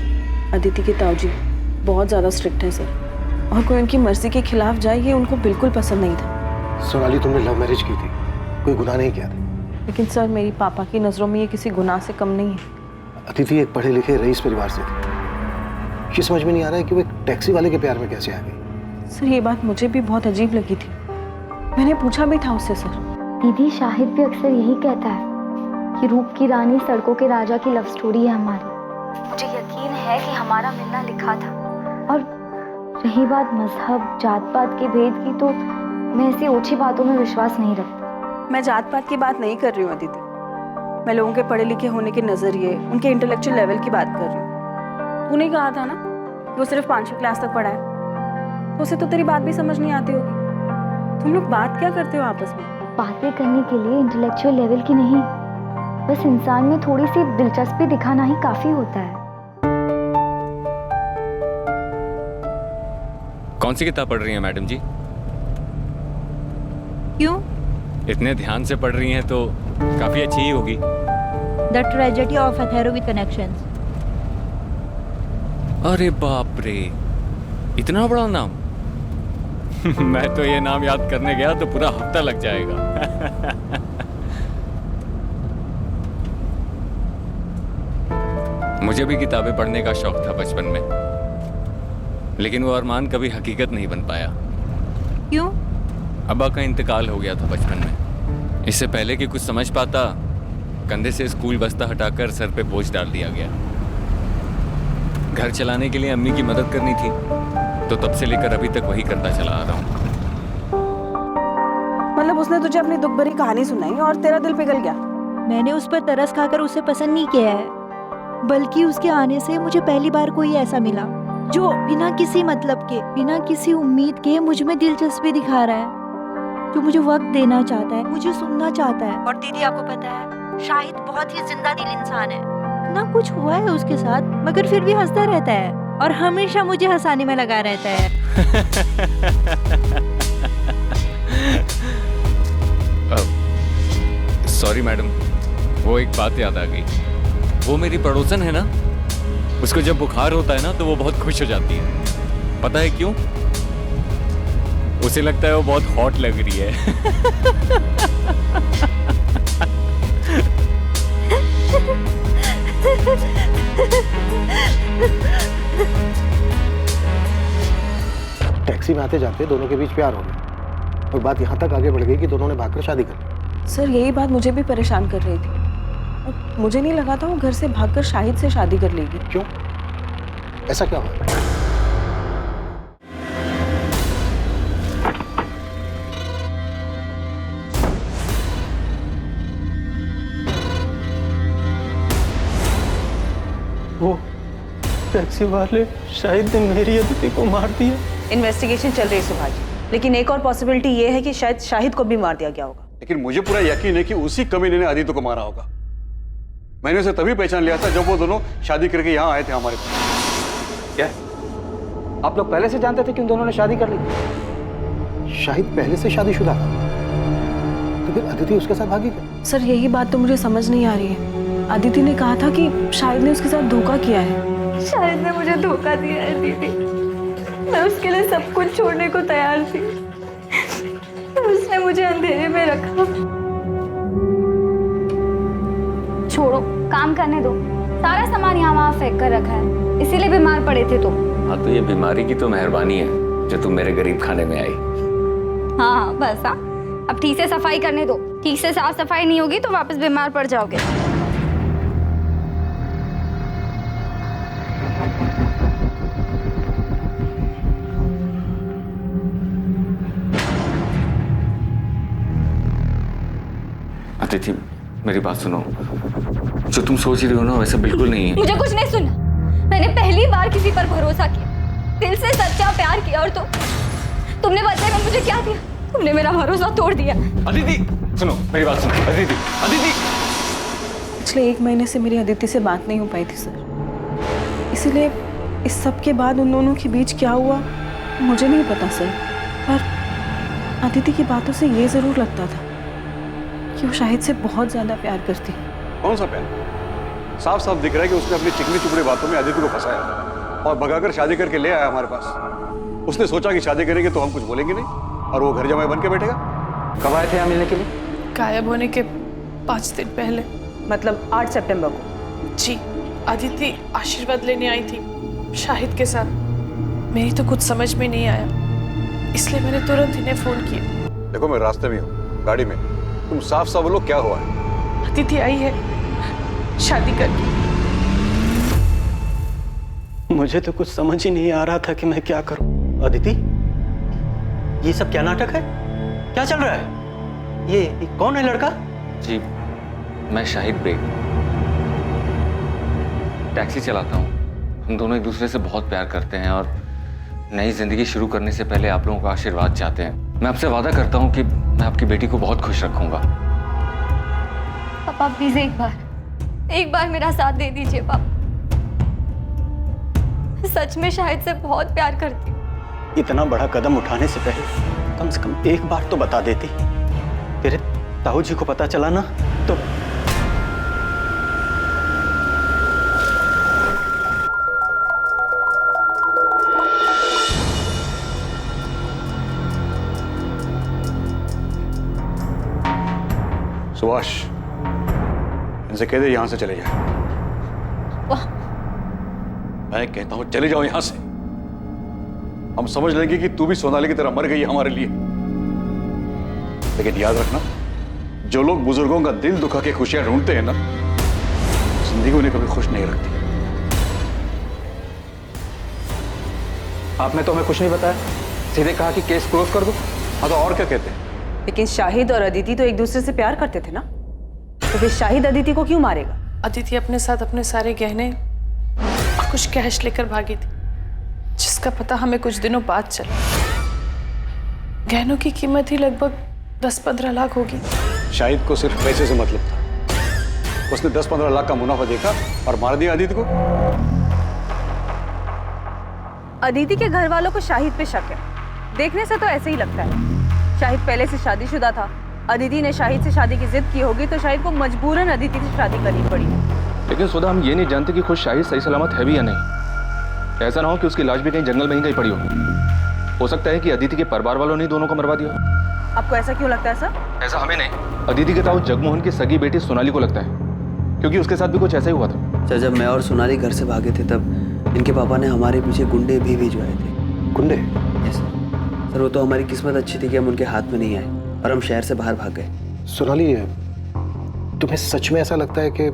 अदिति के ताऊजी बहुत ज़्यादा स्ट्रिक्ट हैं सर, और कोई उनकी मर्जी के खिलाफ जाए ये उनको बिल्कुल पसंद नहीं था। सोनाली, तुमने लव मैरिज की थी, कोई गुनाह नहीं किया था। लेकिन सर, मेरी पापा की नज़रों में ये किसी गुनाह से कम नहीं है। अदिति एक पढ़े लिखे रईस परिवार से थी। ये समझ में नहीं आ रहा है कि वो एक टैक्सी वाले के प्यार में कैसे आ गई। सर, ये बात मुझे भी बहुत अजीब लगी थी। मैंने पूछा भी था उससे सर। दीदी, शाहिद भी अक्सर यही कहता है कि रूप की रानी सड़कों के राजा की लव स्टोरी है हमारी। मुझे यकीन है कि हमारा मिलना लिखा था। और रही बात मजहब जात पात के भेद की, तो मैं ऐसी ओछी बातों में विश्वास नहीं रखती। मैं जात पात की बात नहीं कर रही हूँ अदिति, मैं लोगों के पढ़े लिखे होने के नज़रिए, उनके इंटेलेक्चुअल लेवल की बात कर रही हूँ। तूने कहा था ना कि वो सिर्फ 5वीं क्लास तक पढ़ा है, तो उसे तो तेरी बात भी समझ नहीं आती होगी। तुम लोग बात क्या करते हो आपस में? बातें करने के लिए इंटेलेक्चुअल लेवल की नहीं, बस इंसान में थोड़ी सी दिलचस्पी दिखाना ही काफी होता है। कौन सी किताब पढ़ रही हैं मैडम जी? क्यों? इतने ध्यान से पढ़ रही हैं तो काफी अच्छी ही होगी। The tragedy of Othello with connections. अरे बाप रे, इतना बड़ा नाम। मैं तो ये नाम याद करने गया तो पूरा हफ्ता लग जाएगा। मुझे भी किताबें पढ़ने का शौक था बचपन में, लेकिन वो अरमान कभी हकीकत नहीं बन पाया। क्यों? अब्बा का इंतकाल हो गया था बचपन में। इससे पहले कि कुछ समझ पाता, कंधे से स्कूल बस्ता हटाकर सर पे बोझ डाल दिया गया। घर चलाने के लिए अम्मी की मदद करनी थी, तो तब से लेकर अभी तक वही करता चला आ रहा हूँ। मतलब उसने तुझे अपनी दुख भरी कहानी सुनाई और तेरा दिल पिघल गया? मैंने उस पर तरस खाकर उसे पसंद नहीं किया है, बल्कि उसके आने से मुझे पहली बार कोई ऐसा मिला जो बिना किसी मतलब के, बिना किसी उम्मीद के मुझ में दिलचस्पी दिखा रहा है, जो मुझे वक्त देना चाहता है, मुझे सुनना चाहता है। और दीदी आपको पता है, शाहिद बहुत ही जिंदा दिल इंसान है। ना कुछ हुआ है उसके साथ, मगर फिर भी हंसता रहता है और हमेशा मुझे हंसाने में लगा रहता है। सॉरी मैडम, वो एक बात याद आ गई। वो मेरी पड़ोसन है ना, उसको जब बुखार होता है ना तो वो बहुत खुश हो जाती है। पता है क्यों? उसे लगता है वो बहुत हॉट लग रही है। टैक्सी में आते जाते दोनों के बीच प्यार हो गया और बात यहाँ तक आगे बढ़ गई कि दोनों ने भागकर शादी कर ली। सर यही बात मुझे भी परेशान कर रही थी। और मुझे नहीं लगा था वो घर से भागकर शाहिद से शादी कर लेगी। क्यों? ऐसा क्या हुआ? वो टैक्सी वाले शाहिद ने मेरी अदिति को मार दिया। इन्वेस्टिगेशन चल रही है सुभाष, लेकिन एक और पॉसिबिलिटी ये है कि शायद शाहिद को भी मार दिया गया होगा। लेकिन मुझे पूरा यकीन है कि उसी कमीने ने अदिति को मारा होगा। मैंने उसे तभी पहचान लिया था जब वो दोनों शादी करके यहाँ आए थे हमारे पास। क्या आप लोग पहले से जानते थे कि उन दोनों ने शादी कर ली? शाहिद पहले से शादीशुदा था, तो फिर अदिति उसके साथ भागी क्या? सर यही बात तो मुझे समझ नहीं आ रही है। अदिति ने कहा था कि शाहिद ने उसके साथ धोखा किया है। शाहिद ने मुझे धोखा दिया है दीदी। मैं उसके लिए सब कुछ छोड़ने को तैयार थी, उसने मुझे अंधेरे में रखा। छोड़ो, काम करने दो। सारा सामान यहाँ वहाँ फेंक कर रखा है, इसीलिए बीमार पड़े थे तुम। हाँ तो ये बीमारी की तो मेहरबानी है जो तुम मेरे गरीब खाने में आई। हाँ बस हाँ, अब ठीक से सफाई करने दो। ठीक से साफ सफाई नहीं होगी तो वापस बीमार पड़ जाओगे। अदिति मेरी बात सुनो, जो तुम सोच रही हो ना वैसा बिल्कुल नहीं है। मुझे कुछ नहीं सुनना। मैंने पहली बार किसी पर भरोसा किया, दिल से सच्चा प्यार किया, और तुमने बदले में मुझे क्या दिया? तुमने मेरा भरोसा तोड़ दिया। अदिति सुनो मेरी बात सुनो। अदिति अदिति पिछले 1 महीने से मेरी अदिति से बात नहीं हो पाई थी सर, इसीलिए इस सब के बाद उन दोनों के बीच क्या हुआ मुझे नहीं पता सर। पर अदिति की बातों से ये जरूर लगता था कि वो शाहिद से बहुत ज्यादा प्यार करती है। कौन सा प्यार? साफ साफ दिख रहा है कि उसने अपनी चिकनी चुपड़ी बातों में अदिति को फंसाया और भगाकर शादी करके ले आया हमारे पास। उसने सोचा कि शादी करेंगे तो हम कुछ बोलेंगे नहीं और वो घर जमाई बन के बैठेगा। कब आए थे यहाँ मिलने के लिए? गायब होने के 5 दिन पहले, मतलब 8 सितंबर को। जी, अदिति आशीर्वाद लेने आई थी शाहिद के साथ। मेरी तो कुछ समझ में नहीं आया, इसलिए मैंने तुरंत इन्हें फोन किया। देखो मैं रास्ते में हूँ, गाड़ी में। तुम साफ साफ बोलो क्या हुआ है? अदिति आई है शादी करके। मुझे तो कुछ समझ ही नहीं आ रहा था कि मैं क्या करूं। अदिति, ये सब क्या नाटक है? क्या चल रहा है? ये कौन है लड़का? जी मैं शाहिद बेग, टैक्सी चलाता हूँ। हम दोनों एक दूसरे से बहुत प्यार करते हैं और नई जिंदगी शुरू करने से पहले आप लोगों का आशीर्वाद चाहते हैं। मैं आपसे वादा करता हूँ कि मैं आपकी बेटी को बहुत खुश रखूंगा। पापा प्लीज एक बार मेरा साथ दे दीजिए पापा। सच में शाहिद से बहुत प्यार करती हूँ। इतना बड़ा कदम उठाने से पहले कम से कम एक बार तो बता देती। तेरे ताऊ जी को पता चला ना तो सुभाष, इनसे कह दे यहां से चले जाए। मैं कहता हूं चले जाओ यहां से। हम समझ लेंगे कि तू भी सोनाली की तरह मर गई हमारे लिए, लेकिन याद रखना, जो लोग बुजुर्गों का दिल दुखा के खुशियां ढूंढते हैं ना, जिंदगी उन्हें कभी खुश नहीं रखती। आपने तो हमें कुछ नहीं बताया, सीधे कहा कि केस क्लोज कर दो। हाँ तो और क्या कहते हैं? लेकिन शाहिद और अदिति तो एक दूसरे से प्यार करते थे ना, तो फिर शाहिद अदिति को क्यों मारेगा? अदिति अपने साथ अपने सारे गहने और कुछ कैश लेकर भागी थी, जिसका पता हमें कुछ दिनों बाद चला। गहनों की कीमत ही लगभग 10-15 लाख होगी। शाहिद को सिर्फ पैसे से मतलब था। उसने 10-15 लाख का मुनाफा देखा और मार दिया अदिति को। अदिति के घर वालों को शाहिद पे शक है, देखने से तो ऐसे ही लगता है। शाहिद पहले से शादीशुदा था, अदिति ने शाहिद से शादी की जिद की होगी तो शाहिद को मजबूरन अदिति से शादी करनी पड़ी। लेकिन सुधा, हम ये नहीं जानते कि खुद शाहिद सही सलामत है भी या नहीं। ऐसा ना हो कि उसकी लाश भी कहीं जंगल में ही कहीं पड़ी हो सकता है कि अदिति के परिवार वालों ने दोनों को मरवा दिया। आपको ऐसा क्यों लगता है सर? ऐसा हमें नहीं, अदिति के ताऊ जगमोहन की सगी बेटी सोनाली को लगता है, क्योंकि उसके साथ भी कुछ ऐसा ही हुआ था। सर, जब मैं और सोनाली घर से भागे थे तब इनके पापा ने हमारे पीछे गुंडे भी भिजवाए थे। गुंडे? यस सर, वो तो हमारी किस्मत अच्छी थी कि हम उनके हाथ में नहीं आए और हम शहर से बाहर भाग गए। सोनाली, तुम्हें सच में ऐसा लगता है कि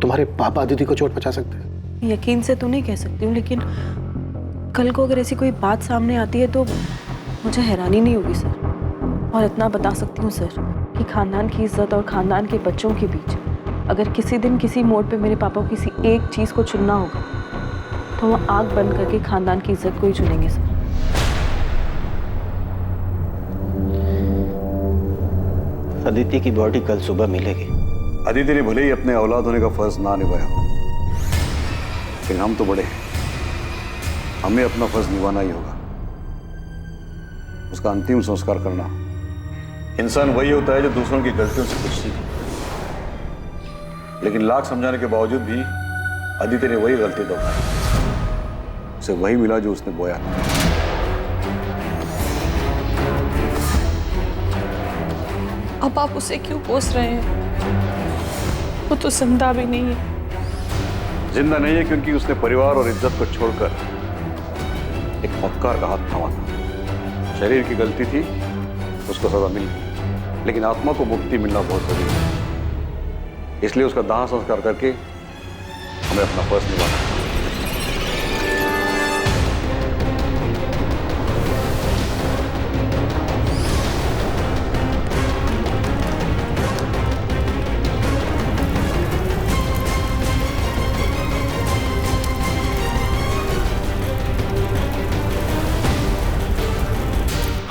तुम्हारे पापा अदिति को चोट पहुंचा सकते हैं? यकीन से तो नहीं कह सकती हूँ, लेकिन कल को अगर ऐसी कोई बात सामने आती है तो मुझे हैरानी नहीं होगी सर। और इतना बता सकती हूँ सर कि खानदान की इज्जत और खानदान के बच्चों के बीच अगर किसी दिन किसी मोड़ पे मेरे पापा को किसी एक चीज़ को चुनना होगा तो वो आँख बंद करके खानदान की इज्जत को ही चुनेंगे सर। अदिति की बॉडी कल सुबह मिलेगी। अदिति ने भले ही अपने औलाद होने का फर्ज ना निभाया, लेकिन हम तो बड़े हैं, हमें अपना फर्ज निभाना ही होगा। उसका अंतिम संस्कार करना। इंसान वही होता है जो दूसरों की गलतियों से कुछ सीखे, लेकिन लाख समझाने के बावजूद भी अदिति ने वही गलती दोहराई। उसे वही मिला जो उसने बोया। अब आप उसे क्यों कोस रहे हैं? वो तो जिंदा भी नहीं है। जिंदा नहीं है क्योंकि उसने परिवार और इज्जत को छोड़कर एक मक्कार का हाथ थामा था। शरीर की गलती थी, उसको सजा मिल गई, लेकिन आत्मा को मुक्ति मिलना बहुत जरूरी है। इसलिए उसका दाह संस्कार करके हमें अपना फर्ज निभाना है।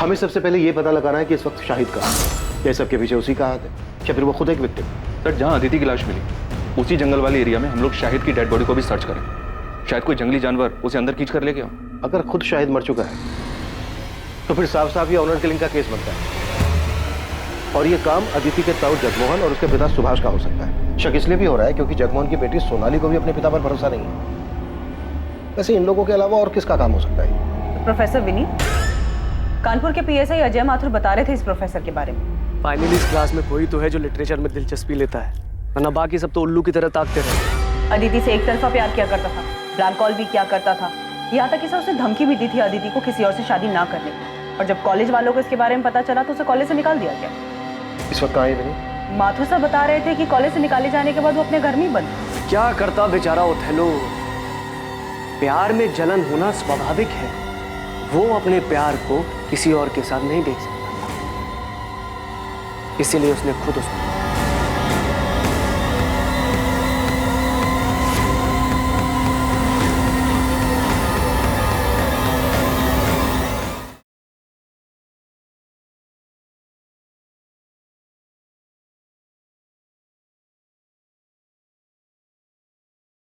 हमें सबसे पहले ये पता लगाना है कि इस वक्त शाहिद कहाँ है। ये सबके पीछे उसी का हाथ है या फिर वो खुद एक विक्टिम? सर, जहाँ अदिति की लाश मिली उसी जंगल वाले एरिया में हम लोग शाहिद की डेड बॉडी को भी सर्च करें। शायद कोई जंगली जानवर उसे अंदर खींच कर ले गया। अगर खुद शाहिद मर चुका है तो फिर साफ साफ ये ऑनर किलिंग का केस बनता है, और ये काम अदिति के ताऊ जगमोहन और उसके पिता सुभाष का हो सकता है। शक इसलिए भी हो रहा है क्योंकि जगमोहन की बेटी सोनाली को भी अपने पिता पर भरोसा नहीं है। वैसे इन लोगों के अलावा और किसका काम हो सकता है? प्रोफेसर विनी, कानपुर के पीएसआई अजय माथुर बता रहे थे इस प्रोफेसर के बारे में। फाइनली इस क्लास में कोई तो है जो लिटरेचर में दिलचस्पी लेता है, वरना बाकी सब तो उल्लू की तरह ताकते रहे। अदिति से एक तरफा प्यार किया करता था, ब्लैंक कॉल भी किया करता था, यहाँ तक कि सर उसे धमकी भी दी थी अदिति को किसी और से शादी ना करने की। और जब कॉलेज वालों को इसके बारे में पता चला तो उसे कॉलेज से निकाल दिया गया। इस वक्त कहाँ है विनी? माथुर साहब बता रहे थे कि कॉलेज से निकाले जाने के बाद वो अपने घर में ही बंद। क्या करता बेचारा ओथेलो? प्यार में जलन होना स्वाभाविक है। वो अपने प्यार को किसी और के साथ नहीं देख सकता, इसीलिए उसने खुद उसको